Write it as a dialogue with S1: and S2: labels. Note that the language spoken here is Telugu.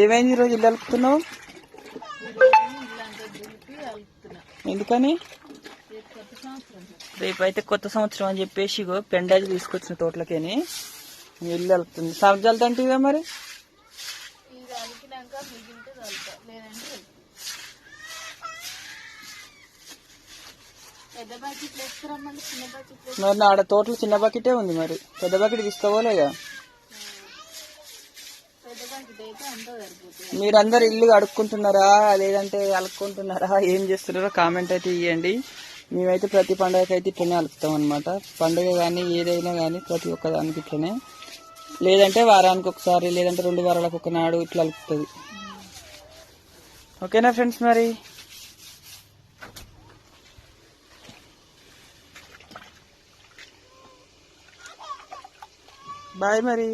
S1: ఏమైంది ఈరోజు ఇల్లు అలుపుతున్నావు? ఎందుకని? రేపైతే కొత్త సంవత్సరం అని చెప్పేసి ఇగో పెండాజీ తీసుకొచ్చిన తోటలకేని ఇల్లు అలుపుతుంది. సబ్జాలు అంటే మరి మరి ఆడ తోటలో చిన్న బకెటే ఉంది, మరి పెద్ద బకెట్ తీసుకోవాలేగా. మీరందరు ఇల్లు అడుక్కుంటున్నారా లేదంటే అలుక్కుంటున్నారా, ఏం చేస్తున్నారో కామెంట్ అయితే ఇవ్వండి. మేమైతే ప్రతి పండుగకైతే ఇట్లనే అలుపుతాం అనమాట. పండుగ కానీ ఏదైనా కానీ ప్రతి ఒక్క దానికి ఇట్లనే, లేదంటే వారానికి ఒకసారి లేదంటే 2 వారాలకు ఒకనాడు ఇట్లా అలుపుతుంది. ఓకేనా ఫ్రెండ్స్, మరి బాయ్ మరి.